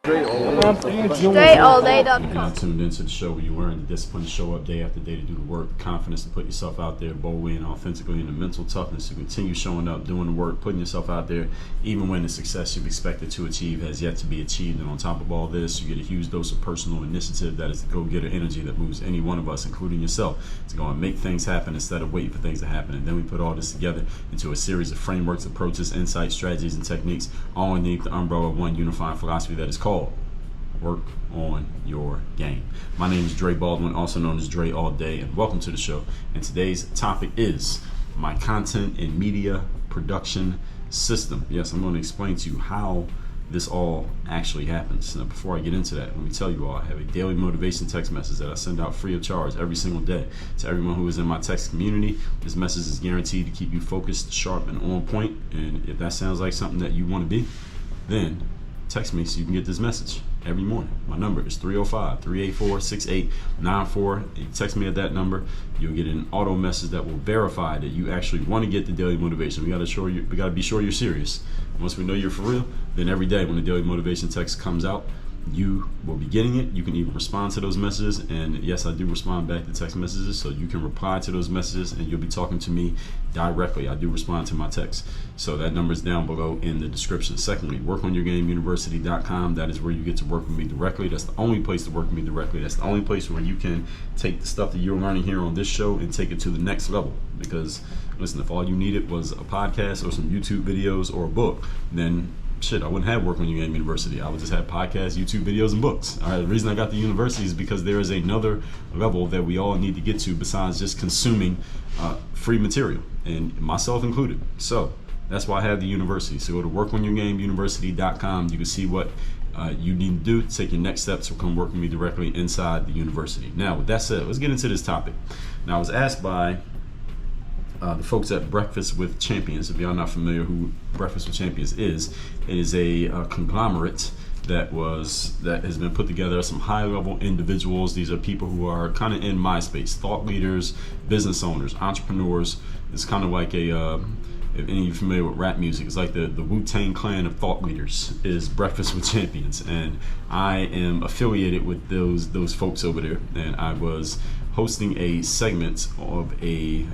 StraighTAllDay.com. You're tuned into the show where you learn the discipline to show up day after day to do the work, the confidence to put yourself out there boldly and authentically, and the mental toughness to continue showing up, doing the work, putting yourself out there, even when the success you've expected to achieve has yet to be achieved. And on top of all this, you get a huge dose of personal initiative that is the go-getter energy that moves any one of us, including yourself, to go and make things happen instead of waiting for things to happen. And then we put all this together into a series of frameworks, approaches, insights, strategies, and techniques, all underneath the umbrella of one unifying philosophy that is called Work on Your Game. My name is Dre Baldwin, also known as Dre All Day, and welcome to the show. And today's topic is my content and media production system. Yes, I'm going to explain to you how this all actually happens. Now, before I get into that, let me tell you all, I have a daily motivation text message that I send out free of charge every single day to everyone who is in my text community. This message is guaranteed to keep you focused, sharp, and on point. And if that sounds like something that you want to be, then text me so you can get this message every morning. My number is 305-384-6894. You text me at that number, you'll get an auto message that will verify that you actually want to get the daily motivation. We got to be sure you're serious. Once we know you're for real, then every day when the daily motivation text comes out, you will be getting it. You can even respond to those messages, and yes, I do respond back to text messages, so you can reply to those messages and you'll be talking to me directly. I do respond to my texts, so that number is down below in the description. Secondly, workonyourgameuniversity.com. That is where you get to work with me directly. That's the only place to work with me directly. That's the only place where you can take the stuff that you're learning here on this show and take it to the next level. Because listen, if all you needed was a podcast or some YouTube videos or a book, then shit, I wouldn't have Work on Your Game University. I would just have podcasts, YouTube videos, and books. All right, the reason I got the university is because there is another level that we all need to get to besides just consuming free material, and myself included. So that's why I have the university. So go to workonyourgameuniversity.com. You can see what you need to do to take your next steps to come work with me directly inside the university. Now, with that said, let's get into this topic. Now, I was asked by the folks at Breakfast with Champions. If y'all not familiar who Breakfast with Champions is, it is a conglomerate that has been put together some high-level individuals. These are people who are kind of in my space, thought leaders, business owners, entrepreneurs. It's kind of like if any of you familiar with rap music, it's like the Wu-Tang Clan of thought leaders is Breakfast with Champions, and I am affiliated with those folks over there. And I was hosting a segment of we'll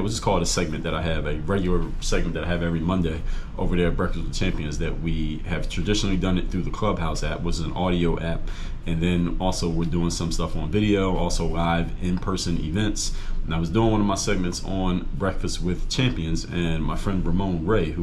just call it a segment that I have, a regular segment that I have every Monday over there at Breakfast with Champions, that we have traditionally done it through the Clubhouse app, which is an audio app, and then also we're doing some stuff on video, also live in-person events. And I was doing one of my segments on Breakfast with Champions, and my friend Ramon Ray,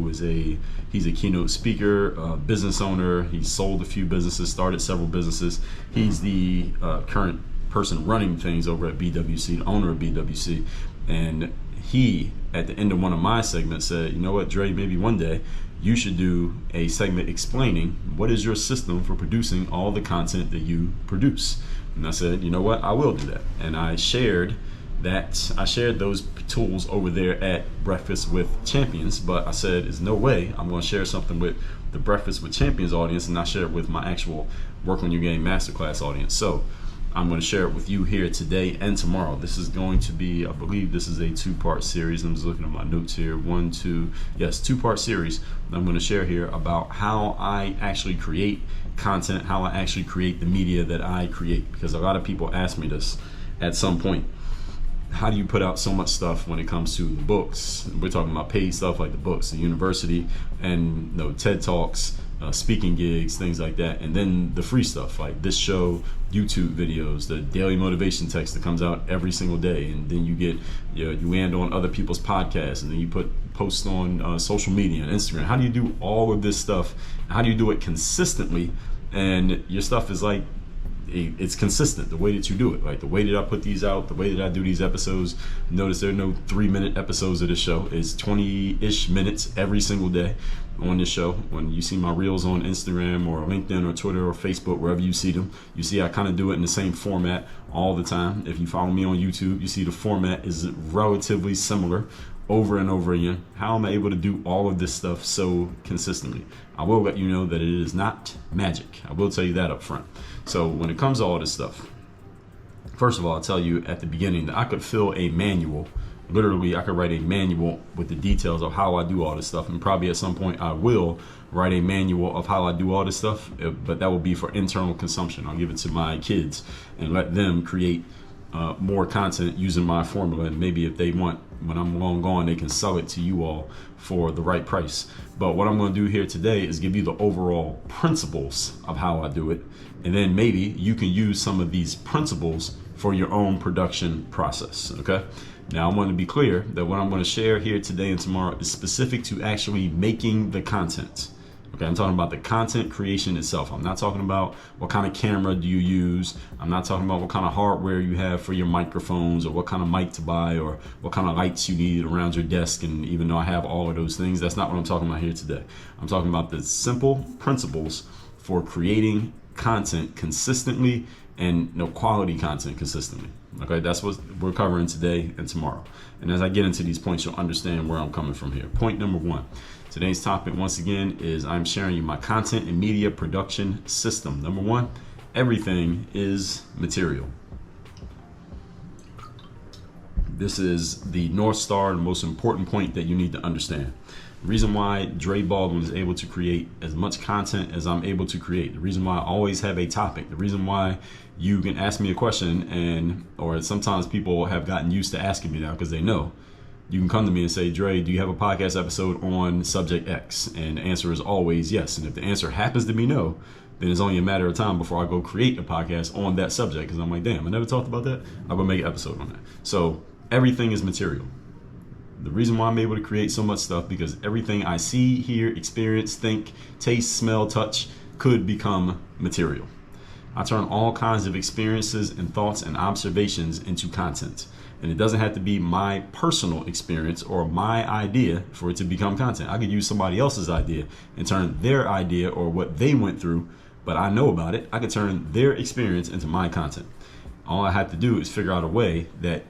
he's a keynote speaker, business owner. He's sold a few businesses, started several businesses. He's the current person running things over at BWC, the owner of BWC, and he, at the end of one of my segments, said, you know what, Dre, maybe one day you should do a segment explaining what is your system for producing all the content that you produce. And I said, you know what, I will do that. And I shared those tools over there at Breakfast with Champions, but I said, there's no way I'm going to share something with the Breakfast with Champions audience and not share it with my actual Work on Your Game Masterclass audience. So I'm going to share it with you here today and tomorrow. This is going to be, I believe this is a two-part series. I'm just looking at my notes here. Two-part series that I'm going to share here about how I actually create content, how I actually create the media that I create. Because a lot of people ask me this at some point. How do you put out so much stuff when it comes to the books? We're talking about paid stuff like the books, the university, and TED Talks, speaking gigs, things like that, and then the free stuff like this show, YouTube videos, the daily motivation text that comes out every single day, and then you land on other people's podcasts, and then you posts on social media and Instagram. How do you do all of this stuff? How do you do it consistently? And your stuff is like, it's consistent, the way that you do it. Like the way that I put these out, the way that I do these episodes. Notice there are no 3-minute episodes of this show. It's 20-ish minutes every single day on this show. When you see my reels on Instagram or LinkedIn or Twitter or Facebook, wherever you see them, you see I kind of do it in the same format all the time. If you follow me on YouTube, you see the format is relatively similar over and over again. How am I able to do all of this stuff so consistently? I will let you know that it is not magic. I will tell you that up front. So when it comes to all this stuff, first of all, I'll tell you at the beginning that I could fill a manual literally, I could write a manual with the details of how I do all this stuff, and probably at some point I will write a manual of how I do all this stuff, but that will be for internal consumption. I'll give it to my kids and let them create more content using my formula, and maybe if they want, when I'm long gone, they can sell it to you all for the right price. But what I'm going to do here today is give you the overall principles of how I do it, and then maybe you can use some of these principles for your own production process. Okay, now I want to be clear that what I'm going to share here today and tomorrow is specific to actually making the content. Okay, I'm talking about the content creation itself. I'm not talking about what kind of camera do you use. I'm not talking about what kind of hardware you have for your microphones, or what kind of mic to buy, or what kind of lights you need around your desk. And even though I have all of those things, that's not what I'm talking about here today. I'm talking about the simple principles for creating content consistently, and quality content consistently. Okay, that's what we're covering today and tomorrow. And as I get into these points, you'll understand where I'm coming from here. Point number one. Today's topic, once again, is I'm sharing you my content and media production system. Number one, everything is material. This is the North Star, the most important point that you need to understand. The reason why Baldwin is able to create as much content as I'm able to create, the reason why I always have a topic, the reason why you can ask me a question, or sometimes people have gotten used to asking me now because they know. You can come to me and say, Dre, do you have a podcast episode on subject X? And the answer is always yes. And if the answer happens to be no, then it's only a matter of time before I go create a podcast on that subject, because I'm like, damn, I never talked about that. I'm going to make an episode on that. So everything is material. The reason why I'm able to create so much stuff, because everything I see, hear, experience, think, taste, smell, touch could become material. I turn all kinds of experiences and thoughts and observations into content. And it doesn't have to be my personal experience or my idea for it to become content. I could use somebody else's idea and turn their idea or what they went through, but I know about it. I could turn their experience into my content. All I have to do is figure out a way that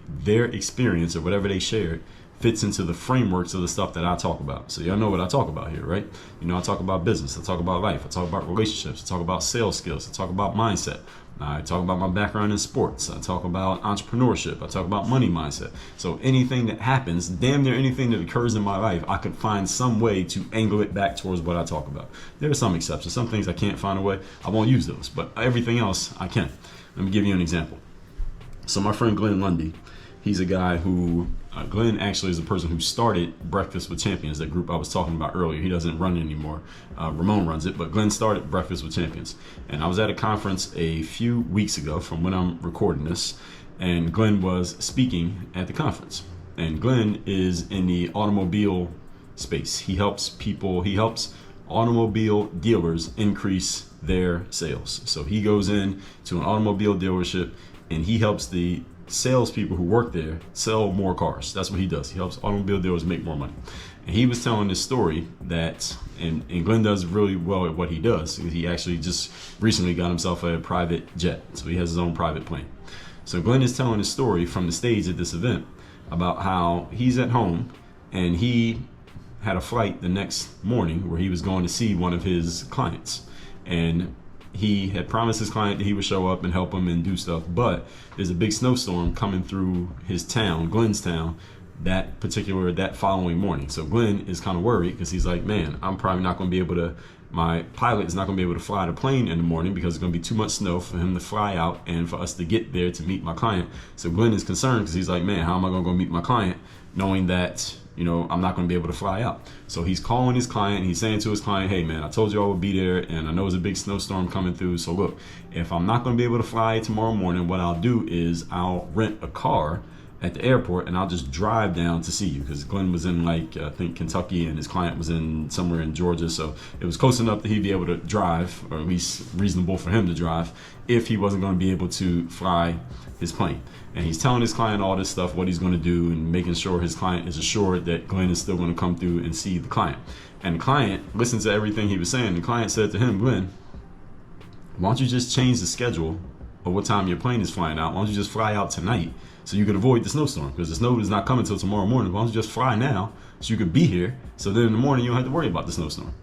their experience or whatever they shared fits into the frameworks of the stuff that I talk about. So y'all know what I talk about here, right? I talk about business, I talk about life, I talk about relationships, I talk about sales skills, I talk about mindset. I talk about my background in sports. I talk about entrepreneurship. I talk about money mindset. So anything that happens, damn near anything that occurs in my life, I could find some way to angle it back towards what I talk about. There are some exceptions. Some things I can't find a way. I won't use those. But everything else, I can. Let me give you an example. So my friend Glenn Lundy, he's a guy who, Glenn actually is the person who started Breakfast with Champions, that group I was talking about earlier. He doesn't run it anymore. Ramon runs it, but Glenn started Breakfast with Champions. And I was at a conference a few weeks ago from when I'm recording this, and Glenn was speaking at the conference. And Glenn is in the automobile space. He helps automobile dealers increase their sales. So he goes in to an automobile dealership and he helps the salespeople who work there sell more cars. That's what he does. He helps automobile dealers make more money. And he was telling this story that, and Glenn does really well at what he does. He actually just recently got himself a private jet. So he has his own private plane. So Glenn is telling his story from the stage at this event about how he's at home and he had a flight the next morning where he was going to see one of his clients. And he had promised his client that he would show up and help him and do stuff, but there's a big snowstorm coming through his town, Glenn's town, that following morning. So Glenn is kind of worried because he's like, man, I'm probably not going to be able to, my pilot is not going to be able to fly the plane in the morning because it's going to be too much snow for him to fly out and for us to get there to meet my client. So Glenn is concerned because he's like, man, how am I going to go meet my client knowing that, I'm not going to be able to fly out. So he's calling his client. He's saying to his client, hey, man, I told you I would be there, and I know there's a big snowstorm coming through. So look, if I'm not going to be able to fly tomorrow morning, what I'll do is I'll rent a car at the airport and I'll just drive down to see you, because Glenn was in I think Kentucky and his client was in somewhere in Georgia. So it was close enough that he'd be able to drive, or at least reasonable for him to drive, if he wasn't going to be able to fly his plane. And he's telling his client all this stuff, what he's going to do, and making sure his client is assured that Glenn is still going to come through and see the client. And the client listened to everything he was saying. The client said to him, Glenn, why don't you just change the schedule of what time your plane is flying out? Why don't you just fly out tonight so you can avoid the snowstorm? Because the snow is not coming until tomorrow morning. Why don't you just fly now so you could be here, so then in the morning you don't have to worry about the snowstorm?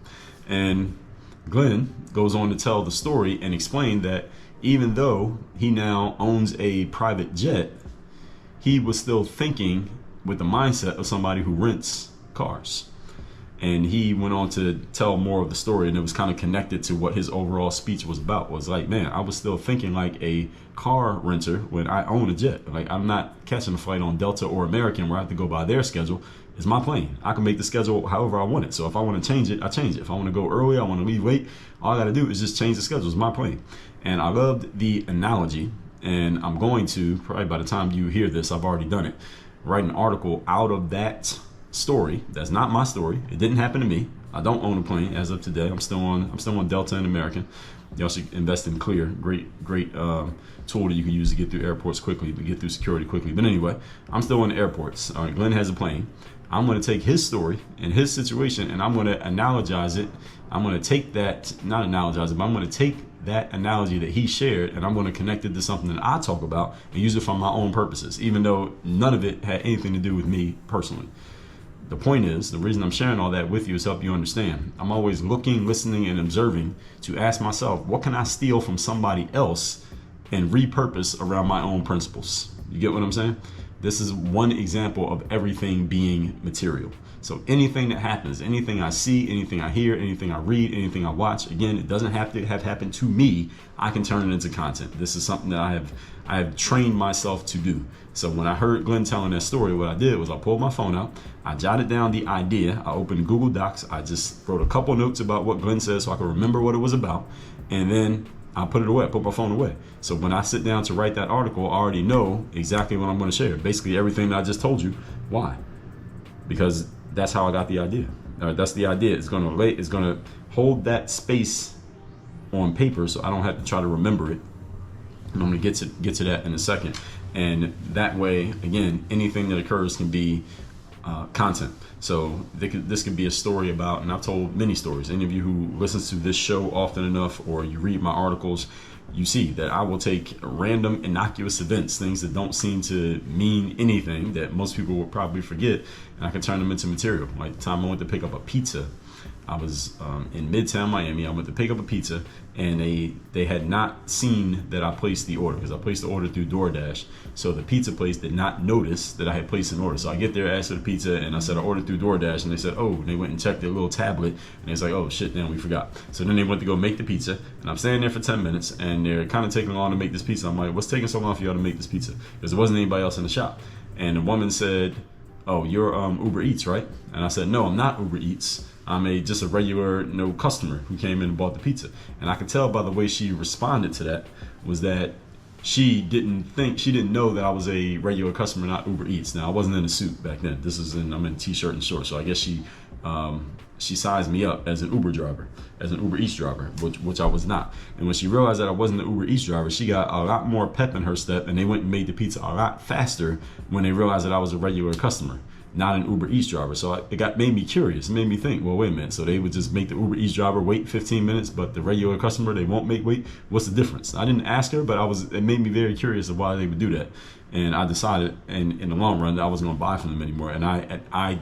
And Glenn goes on to tell the story and explain that even though he now owns a private jet, he was still thinking with the mindset of somebody who rents cars. And he went on to tell more of the story, and it was kind of connected to what his overall speech was about. Was like, man, I was still thinking like a car renter when I own a jet. Like, I'm not catching a flight on Delta or American where I have to go by their schedule. It's my plane. I can make the schedule however I want it. So if I want to change it, I change it. If I want to go early, I want to leave late, all I got to do is just change the schedule. It's my plane. And I loved the analogy, and I'm going to, probably by the time you hear this, I've already done it, write an article out of that story. That's not my story. It didn't happen to me. I don't own a plane as of today. I'm still on Delta and American. Y'all should invest in Clear. Great tool that you can use to get through airports quickly, to get through security quickly. But anyway, I'm still in the airports. All right, Glenn has a plane. I'm going to take his story and his situation, and I'm going to analogize it. I'm going to take that, not analogize it, but I'm going to take that analogy that he shared, and I'm going to connect it to something that I talk about and use it for my own purposes, even though none of it had anything to do with me personally. The point is, the reason I'm sharing all that with you is to help you understand. I'm always looking, listening, and observing to ask myself, what can I steal from somebody else and repurpose around my own principles? You get what I'm saying? This is one example of everything being material. So anything that happens, anything I see, anything I hear, anything I read, anything I watch, again, it doesn't have to have happened to me. I can turn it into content. This is something that I have trained myself to do. So when I heard Glenn telling that story, what I did was I pulled my phone out, I jotted down the idea, I opened Google Docs, I just wrote a couple notes about what Glenn said so I could remember what it was about, and then I put it away, I put my phone away. So when I sit down to write that article, I already know exactly what I'm going to share. Basically everything that I just told you. Why? Because that's how I got the idea. That's the idea. It's going to hold that space on paper so I don't have to try to remember it. And I'm going to get to that in a second. And that way, again, anything that occurs can be content. So this could be a story about, and I've told many stories. Any of you who listens to this show often enough, or you read my articles, you see that I will take random innocuous events, things that don't seem to mean anything, that most people will probably forget, and I can turn them into material. Like the time I went to pick up a pizza, I was in Midtown Miami. I went to pick up a pizza, and they had not seen that I placed the order, because I placed the order through DoorDash. So the pizza place did not notice that I had placed an order. So I get there, asked for the pizza, and I said I ordered through DoorDash, and they said, oh, and they went and checked their little tablet, and it's like, oh shit, damn, we forgot. So then they went to go make the pizza, and I'm standing there for 10 minutes, and they're kind of taking long to make this pizza. I'm like, what's taking so long for y'all to make this pizza? Because there wasn't anybody else in the shop. And the woman said, oh, you're Uber Eats, right? And I said, no, I'm not Uber Eats. I'm just a regular customer who came in and bought the pizza. And I could tell by the way she responded to that was that she didn't know that I was a regular customer, not Uber Eats. Now I wasn't in a suit back then. I'm in a t-shirt and shorts. So I guess she sized me up as an Uber driver, as an Uber Eats driver, which I was not. And when she realized that I wasn't an Uber Eats driver, she got a lot more pep in her step, and they went and made the pizza a lot faster when they realized that I was a regular customer, not an Uber Eats driver. So it made me curious. It made me think, well, wait a minute. So they would just make the Uber Eats driver wait 15 minutes, but the regular customer, they won't make wait. What's the difference? I didn't ask her, but it made me very curious of why they would do that. And I decided, in the long run, that I wasn't going to buy from them anymore. And I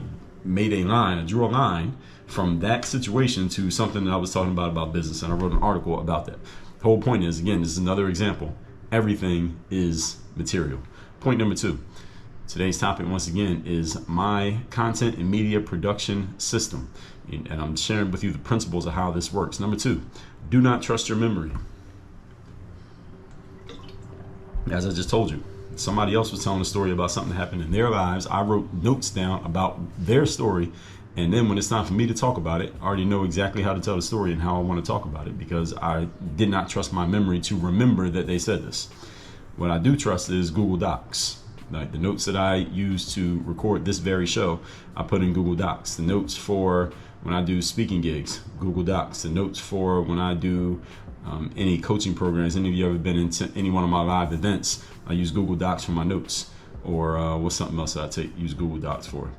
drew a line from that situation to something that I was talking about business. And I wrote an article about that. The whole point is, again, this is another example. Everything is material. Point number 2. Today's topic, once again, is my content and media production system. And I'm sharing with you the principles of how this works. Number 2, do not trust your memory. As I just told you, somebody else was telling a story about something that happened in their lives. I wrote notes down about their story. And then when it's time for me to talk about it, I already know exactly how to tell the story and how I want to talk about it, because I did not trust my memory to remember that they said this. What I do trust is Google Docs. Like the notes that I use to record this very show, I put in Google Docs. The notes for when I do speaking gigs, Google Docs. The notes for when I do any coaching programs. Any of you ever been into any one of my live events, I use Google Docs for my notes. Or what's something else that I use Google Docs for?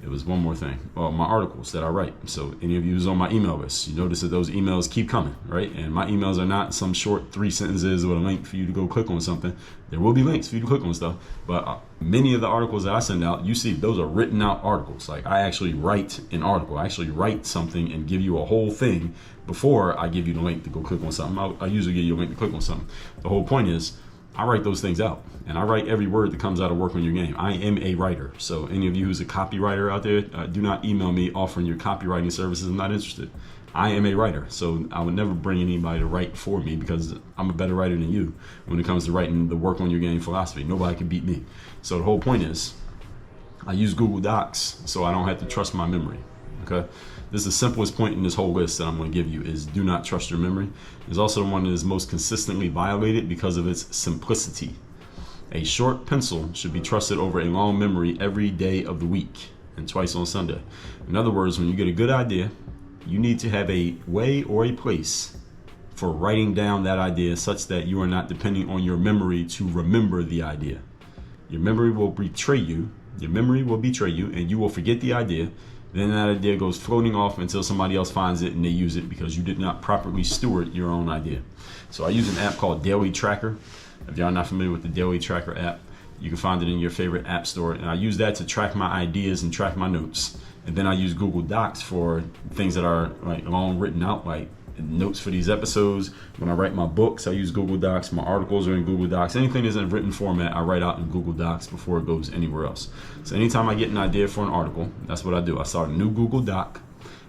It was one more thing. My articles that I write. So any of you who's on my email list, you notice that those emails keep coming, right? And my emails are not some short 3 sentences with a link for you to go click on something. There will be links for you to click on stuff. But many of the articles that I send out, you see, those are written out articles. Like I actually write an article. I actually write something and give you a whole thing before I give you the link to go click on something. I usually give you a link to click on something. The whole point is, I write those things out, and I write every word that comes out of Work on Your Game. I am a writer. So any of you who's a copywriter out there, do not email me offering your copywriting services. I'm not interested. I am a writer, so I would never bring anybody to write for me because I'm a better writer than you when it comes to writing the Work on Your Game philosophy. Nobody can beat me. So the whole point is, I use Google Docs so I don't have to trust my memory. Okay, this is the simplest point in this whole list that I'm going to give you is do not trust your memory. It's also the one that is most consistently violated because of its simplicity. A short pencil should be trusted over a long memory every day of the week and twice on Sunday. In other words, when you get a good idea, you need to have a way or a place for writing down that idea such that you are not depending on your memory to remember the idea. Your memory will betray you. Your memory will betray you and you will forget the idea. Then that idea goes floating off until somebody else finds it and they use it because you did not properly steward your own idea. So I use an app called Daily Tracker. If y'all are not familiar with the Daily Tracker app, you can find it in your favorite app store. And I use that to track my ideas and track my notes. And then I use Google Docs for things that are like long written out, like notes for these episodes. When I write my books, I use Google Docs. My articles are in Google Docs. Anything that's in written format, I write out in Google Docs before it goes anywhere else. So anytime I get an idea for an article, that's what I do. I start a new Google Doc.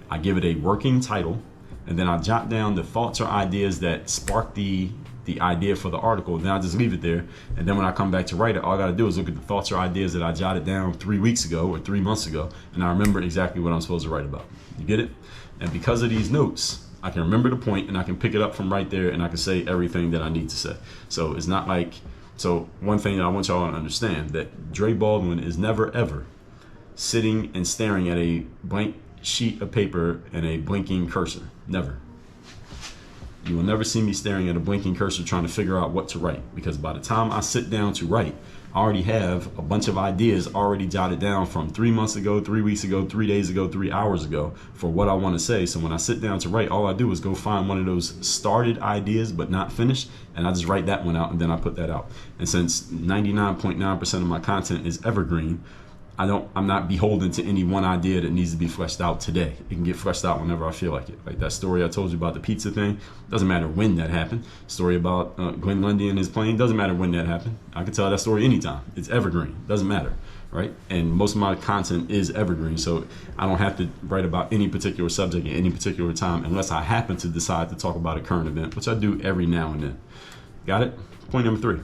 I give it a working title, and then I jot down the thoughts or ideas that spark the idea for the article. Then I just leave it there. And then when I come back to write it, all I got to do is look at the thoughts or ideas that I jotted down 3 weeks ago or 3 months ago, and I remember exactly what I'm supposed to write about. You get it? And because of these notes, I can remember the point and I can pick it up from right there and I can say everything that I need to say. So it's not like, so one thing that I want y'all to understand, that Dre Baldwin is never ever sitting and staring at a blank sheet of paper and a blinking cursor. Never. You will never see me staring at a blinking cursor trying to figure out what to write, because by the time I sit down to write, I already have a bunch of ideas already jotted down from 3 months ago, 3 weeks ago, 3 days ago, 3 hours ago for what I want to say. So when I sit down to write, all I do is go find one of those started ideas but not finished, and I just write that one out and then I put that out. And since 99.9% of my content is evergreen, I'm not beholden to any one idea that needs to be fleshed out today. It can get fleshed out whenever I feel like it. Like that story I told you about the pizza thing, doesn't matter when that happened. Story about Glenn Lundy and his plane, doesn't matter when that happened. I can tell that story anytime. It's evergreen, doesn't matter, right? And most of my content is evergreen, so I don't have to write about any particular subject at any particular time unless I happen to decide to talk about a current event, which I do every now and then. Got it? Point number 3.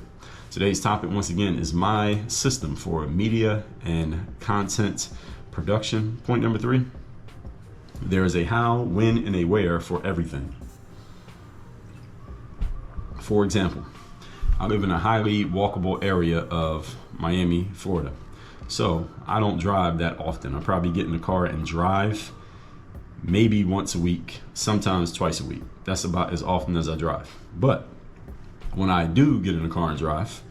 Today's topic, once again, is my system for media and content production. Point number 3, there is a how, when, and a where for everything. For example, I live in a highly walkable area of Miami, Florida. So I don't drive that often. I probably get in the car and drive maybe once a week, sometimes twice a week. That's about as often as I drive. But when I do get in the car and drive,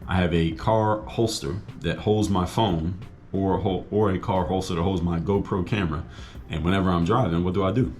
I have a car holster that holds my phone or a car holster that holds my GoPro camera. And whenever I'm driving, what do?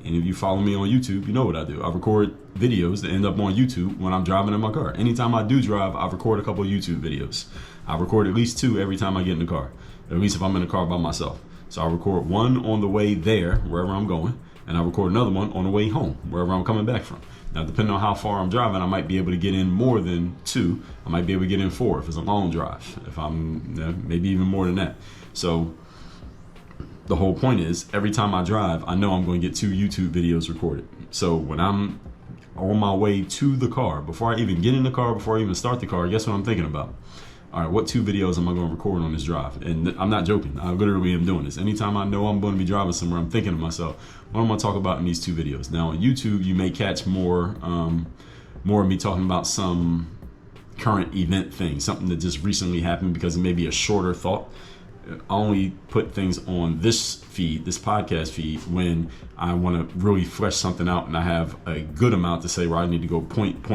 And if you follow me on YouTube, you know what I do. I record videos that end up on YouTube when I'm driving in my car. Anytime I do drive, I record a couple of YouTube videos. I record at least 2 every time I get in the car, at least if I'm in the car by myself. So I record one on the way there, wherever I'm going, and I record another one on the way home, wherever I'm coming back from. Now, depending on how far I'm driving, I might be able to get in more than 2. I might be able to get in 4 if it's a long drive, if I'm maybe even more than that. So the whole point is, every time I drive, I know I'm going to get 2 YouTube videos recorded. So when I'm on my way to the car, before I even get in the car, before I even start the car, guess what I'm thinking about? All right, what 2 videos am I going to record on this drive? And I'm not joking. I literally am doing this. Anytime I know I'm going to be driving somewhere, I'm thinking to myself, what am I going to talk about in these 2 videos? Now, on YouTube, you may catch more of me talking about some current event thing, something that just recently happened, because it may be a shorter thought. I only put things on this feed, this podcast feed, when I want to really flesh something out and I have a good amount to say, where I need to go point,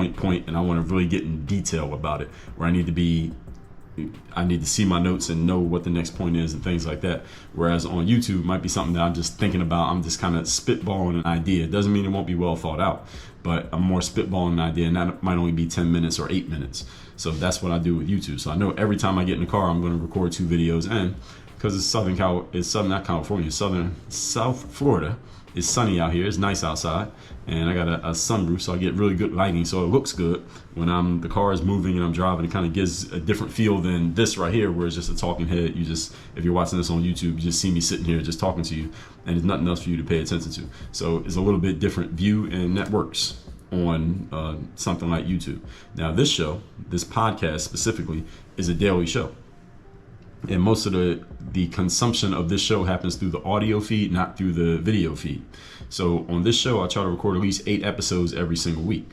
and I want to really get in detail about it, where I need to see my notes and know what the next point is and things like that. Whereas on YouTube, it might be something that I'm just thinking about. I'm just kind of spitballing an idea. It doesn't mean it won't be well thought out, but I'm more spitballing an idea, and that might only be 10 minutes or 8 minutes. So that's what I do with YouTube. So I know every time I get in the car, I'm going to record 2 videos. And because it's South Florida, It's sunny out here. It's nice outside, and I got a sunroof, so I get really good lighting, so it looks good when the car is moving and I'm driving. It kind of gives a different feel than this right here, where it's just a talking head. If you're watching this on YouTube, you just see me sitting here just talking to you, and there's nothing else for you to pay attention to. So it's a little bit different view, and that works on something like YouTube. Now, this podcast specifically, is a daily show. And most of the consumption of this show happens through the audio feed, not through the video feed. So on this show, I try to record at least 8 episodes every single week.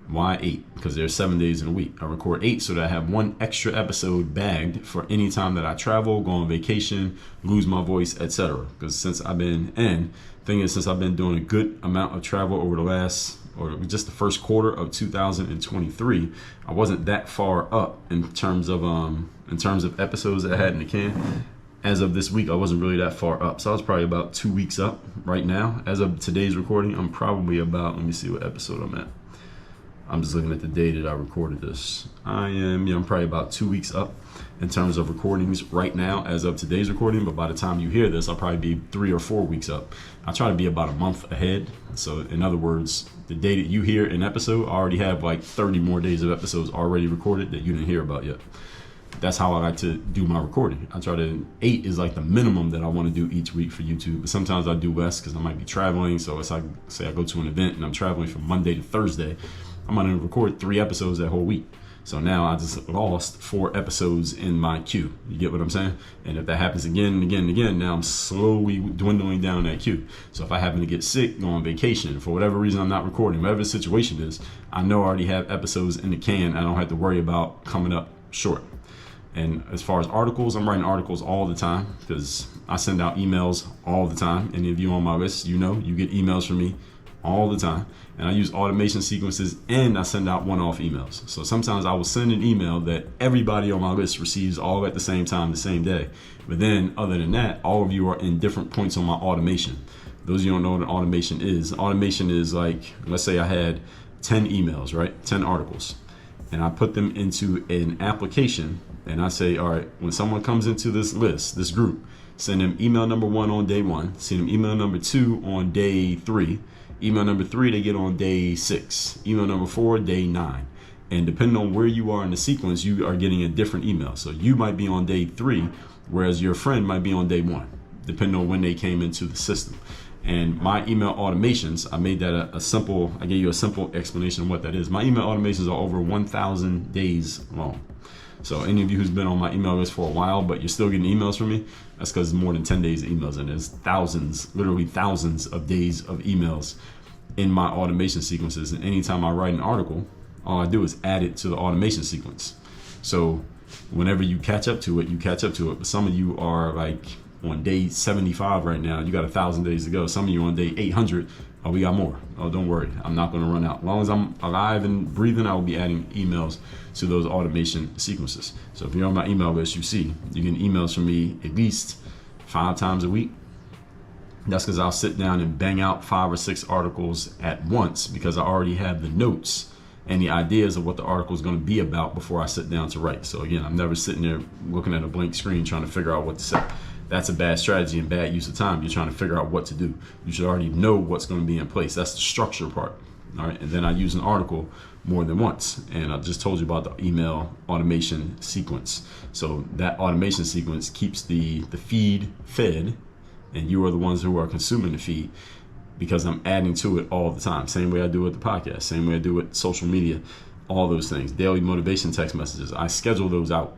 Why 8? Because there's 7 days in a week. I record 8 so that I have 1 extra episode bagged for any time that I travel, go on vacation, lose my voice, etc. Because since I've been doing a good amount of travel over just the first quarter of 2023, I wasn't that far up in terms of episodes that I had in the can. As of this week, I wasn't really that far up. So I was probably about 2 weeks up right now. As of today's recording, I'm probably about, let me see what episode I'm at. I'm just looking at the day that I recorded this. I'm probably about 2 weeks up in terms of recordings right now as of today's recording, but by the time you hear this, I'll probably be 3 or 4 weeks up. I try to be about a month ahead. So in other words, the day that you hear an episode, I already have like 30 more days of episodes already recorded that you didn't hear about yet. That's how I like to do my recording. 8 is like the minimum that I want to do each week for YouTube. But sometimes I do less because I might be traveling. So it's like, say I go to an event and I'm traveling from Monday to Thursday, I'm going to record 3 episodes that whole week. So now I just lost 4 episodes in my queue. You get what I'm saying? And if that happens again and again and again, now I'm slowly dwindling down that queue. So if I happen to get sick, go on vacation, for whatever reason I'm not recording, whatever the situation is, I know I already have episodes in the can. I don't have to worry about coming up short. And as far as articles, I'm writing articles all the time because I send out emails all the time. Any of you on my list, you get emails from me all the time. And I use automation sequences and I send out one-off emails. So sometimes I will send an email that everybody on my list receives all at the same time, the same day. But then other than that, all of you are in different points on my automation. Those of you who don't know what an automation is like, let's say I had 10 emails, right? 10 articles. And I put them into an application and I say, all right, when someone comes into this list, this group, send them email number 1 on day 1, send them email number 2 on day 3, email number 3 they get on day 6, email number 4, day 9. And depending on where you are in the sequence, you are getting a different email. So you might be on day 3, whereas your friend might be on day 1, depending on when they came into the system. And my email automations, I made that I gave you a simple explanation of what that is. My email automations are over 1,000 days long. So any of you who's been on my email list for a while, but you're still getting emails from me, that's because it's more than 10 days of emails. And there's literally thousands of days of emails in my automation sequences. And anytime I write an article, all I do is add it to the automation sequence. So whenever you catch up to it, you catch up to it. But some of you are like on day 75 right now. You got 1,000 days to go. Some of you on day 800. Oh, we got more. Oh, don't worry. I'm not going to run out. As long as I'm alive and breathing, I will be adding emails to those automation sequences. So if you're on my email list, you get emails from me at least 5 times a week. That's because I'll sit down and bang out 5 or 6 articles at once because I already have the notes and the ideas of what the article is going to be about before I sit down to write. So again, I'm never sitting there looking at a blank screen trying to figure out what to say. That's a bad strategy and bad use of time. You're trying to figure out what to do. You should already know what's going to be in place. That's the structure part. All right. And then I use an article more than once. And I just told you about the email automation sequence. So that automation sequence keeps the feed fed, and you are the ones who are consuming the feed because I'm adding to it all the time. Same way I do with the podcast, same way I do with social media, all those things. Daily motivation text messages. I schedule those out.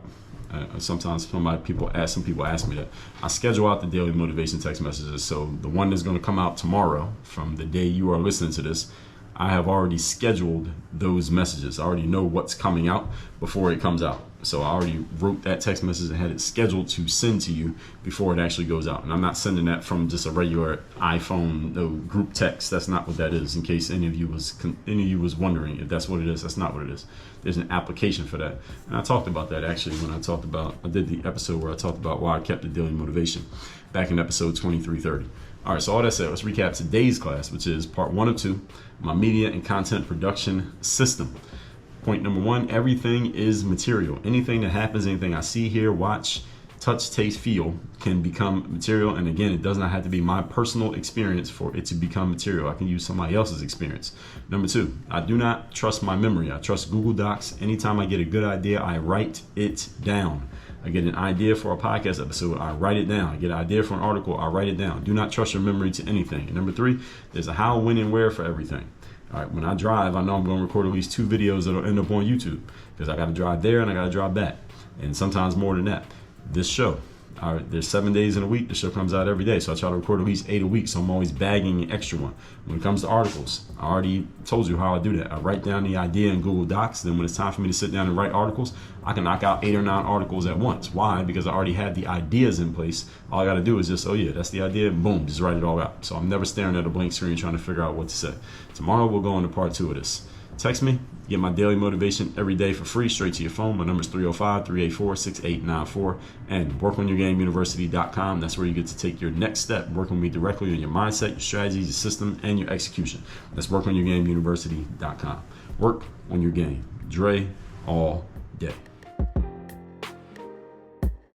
Sometimes some people ask me that. I schedule out the daily motivation text messages. So the one that's going to come out tomorrow from the day you are listening to this, I have already scheduled those messages. I already know what's coming out before it comes out. So I already wrote that text message and had it scheduled to send to you before it actually goes out. And I'm not sending that from just a regular iPhone group text. That's not what that is. In case any of you was wondering if that's what it is, that's not what it is. There's an application for that. And I talked about that actually when I did the episode where I talked about why I kept the daily motivation back in episode 2330. All right, so all that said, let's recap today's class, which is part 1 of 2, my media and content production system. Point number 1, everything is material. Anything that happens, anything I see, hear, watch, touch, taste, feel can become material. And again, it does not have to be my personal experience for it to become material. I can use somebody else's experience. Number 2, I do not trust my memory. I trust Google Docs. Anytime I get a good idea, I write it down. I get an idea for a podcast episode, I write it down. I get an idea for an article, I write it down. Do not trust your memory to anything. And number 3, there's a how, when, and where for everything. All right, when I drive, I know I'm going to record at least 2 videos that'll end up on YouTube because I got to drive there and I got to drive back, and sometimes more than that. This show, all right, there's 7 days in a week. The show comes out every day, so I try to record at least 8 a week, so I'm always bagging an extra one. When it comes to articles, I already told you how I do that. I write down the idea in Google Docs, then when it's time for me to sit down and write articles, I can knock out 8 or 9 articles at once. Why? Because I already have the ideas in place. All I got to do is just, oh yeah, that's the idea, boom, just write it all out. So I'm never staring at a blank screen trying to figure out what to say. Tomorrow we'll go into part 2 of this. Text me, get my daily motivation every day for free straight to your phone. My number is 305-384-6894, and workonyourgameuniversity.com. That's where you get to take your next step, working with me directly on your mindset, your strategies, your system, and your execution. That's workonyourgameuniversity.com. Work on your game. Dre all day.